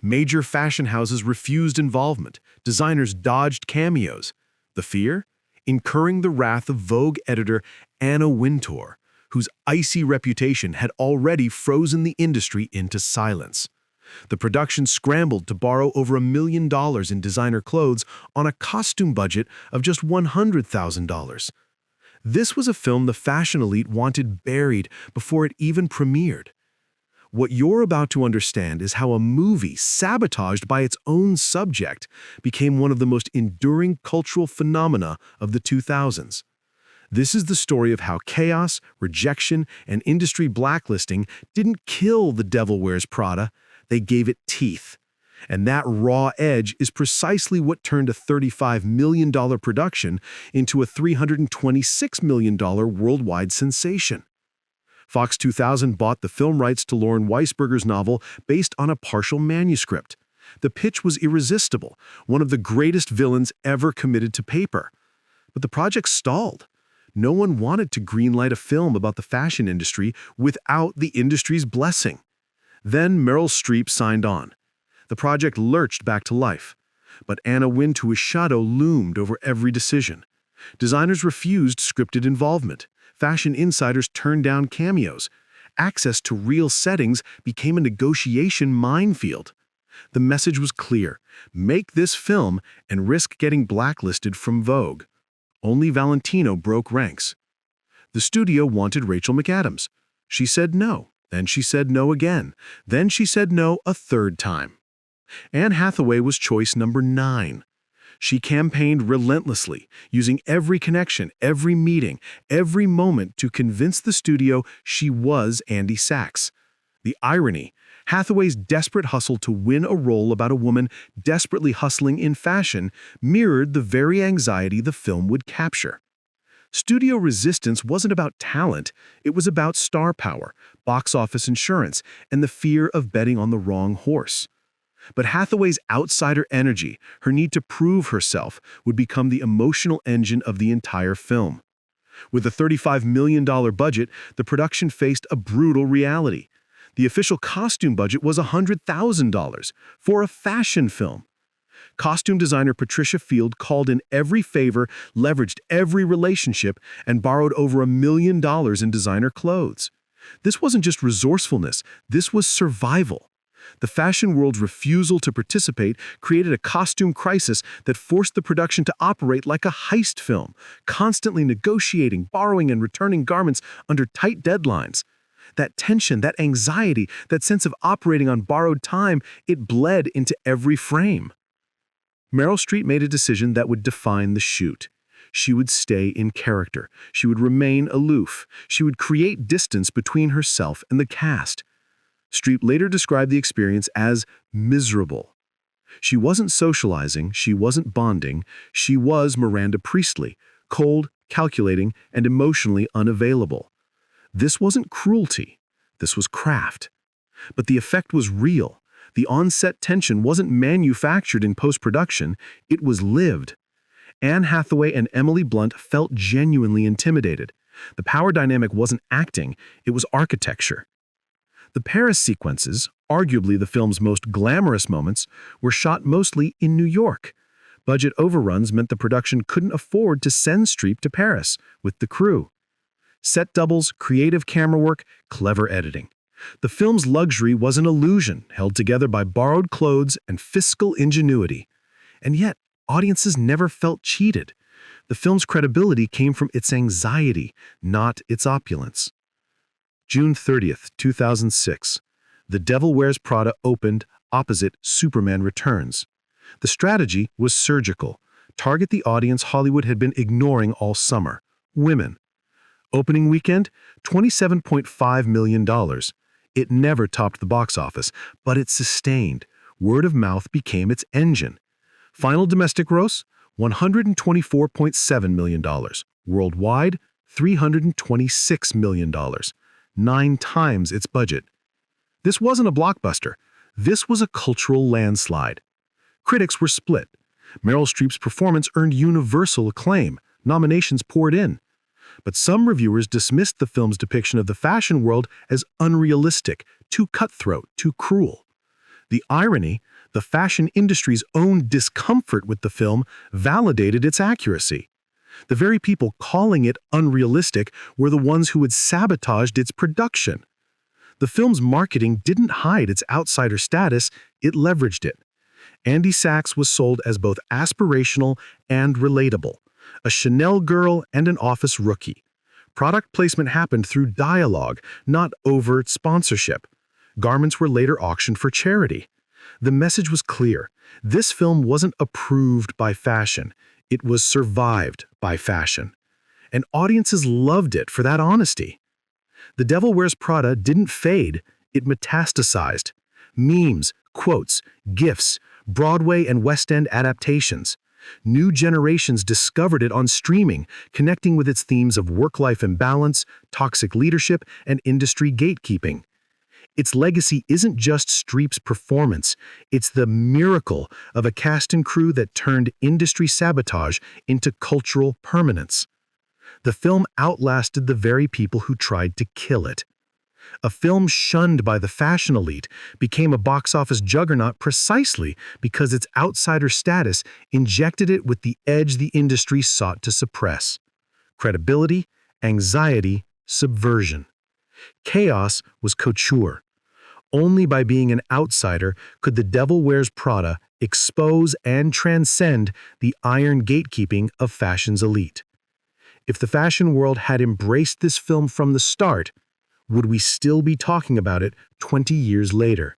Major fashion houses refused involvement. Designers dodged cameos. The fear? Incurring the wrath of Vogue editor Anna Wintour, whose icy reputation had already frozen the industry into silence. The production scrambled to borrow over $1 million in designer clothes on a costume budget of just $100,000. This was a film the fashion elite wanted buried before it even premiered. What you're about to understand is how a movie sabotaged by its own subject became one of the most enduring cultural phenomena of the 2000s. This is the story of how chaos, rejection, and industry blacklisting didn't kill The Devil Wears Prada, they gave it teeth. And that raw edge is precisely what turned a $35 million production into a $326 million worldwide sensation. Fox 2000 bought the film rights to Lauren Weisberger's novel based on a partial manuscript. The pitch was irresistible, one of the greatest villains ever committed to paper. But the project stalled. No one wanted to greenlight a film about the fashion industry without the industry's blessing. Then Meryl Streep signed on. The project lurched back to life. But Anna Wintour's shadow loomed over every decision. Designers refused scripted involvement. Fashion insiders turned down cameos. Access to real settings became a negotiation minefield. The message was clear: make this film and risk getting blacklisted from Vogue. Only Valentino broke ranks. The studio wanted Rachel McAdams. She said no. Then she said no again. Then she said no a third time. Anne Hathaway was choice number 9. She campaigned relentlessly, using every connection, every meeting, every moment to convince the studio she was Andy Sachs. The irony: Hathaway's desperate hustle to win a role about a woman desperately hustling in fashion mirrored the very anxiety the film would capture. Studio resistance wasn't about talent, it was about star power, box office insurance, and the fear of betting on the wrong horse. But Hathaway's outsider energy, her need to prove herself, would become the emotional engine of the entire film. With a $35 million budget, the production faced a brutal reality. The official costume budget was $100,000 for a fashion film. Costume designer Patricia Field called in every favor, leveraged every relationship, and borrowed over $1 million in designer clothes. This wasn't just resourcefulness, this was survival. The fashion world's refusal to participate created a costume crisis that forced the production to operate like a heist film, constantly negotiating, borrowing, and returning garments under tight deadlines. That tension, that anxiety, that sense of operating on borrowed time, it bled into every frame. Meryl Streep made a decision that would define the shoot. She would stay in character. She would remain aloof. She would create distance between herself and the cast. Streep later described the experience as miserable. She wasn't socializing, she wasn't bonding, she was Miranda Priestley, cold, calculating, and emotionally unavailable. This wasn't cruelty, this was craft. But the effect was real. The on-set tension wasn't manufactured in post-production, it was lived. Anne Hathaway and Emily Blunt felt genuinely intimidated. The power dynamic wasn't acting, it was architecture. The Paris sequences, arguably the film's most glamorous moments, were shot mostly in New York. Budget overruns meant the production couldn't afford to send Streep to Paris with the crew. Set doubles, creative camera work, clever editing. The film's luxury was an illusion held together by borrowed clothes and fiscal ingenuity. And yet, audiences never felt cheated. The film's credibility came from its anxiety, not its opulence. June 30th, 2006. The Devil Wears Prada opened opposite Superman Returns. The strategy was surgical. Target the audience Hollywood had been ignoring all summer: women. Opening weekend, $27.5 million. It never topped the box office, but it sustained. Word of mouth became its engine. Final domestic gross, $124.7 million. Worldwide, $326 million. 9 times its budget. This wasn't a blockbuster. This was a cultural landslide. Critics were split. Meryl Streep's performance earned universal acclaim. Nominations poured in. But some reviewers dismissed the film's depiction of the fashion world as unrealistic, too cutthroat, too cruel. The irony, the fashion industry's own discomfort with the film validated its accuracy. The very people calling it unrealistic were the ones who had sabotaged its production. The film's marketing didn't hide its outsider status, it leveraged it. Andy Sachs was sold as both aspirational and relatable, a Chanel girl and an office rookie. Product placement happened through dialogue, not overt sponsorship. Garments were later auctioned for charity. The message was clear. This film wasn't approved by fashion. It was survived by fashion. And audiences loved it for that honesty. The Devil Wears Prada didn't fade, it metastasized. Memes, quotes, GIFs, Broadway and West End adaptations. New generations discovered it on streaming, connecting with its themes of work-life imbalance, toxic leadership, and industry gatekeeping. Its legacy isn't just Streep's performance, it's the miracle of a cast and crew that turned industry sabotage into cultural permanence. The film outlasted the very people who tried to kill it. A film shunned by the fashion elite became a box office juggernaut precisely because its outsider status injected it with the edge the industry sought to suppress: credibility, anxiety, subversion. Chaos was couture. Only by being an outsider could The Devil Wears Prada expose and transcend the iron gatekeeping of fashion's elite. If the fashion world had embraced this film from the start, would we still be talking about it 20 years later?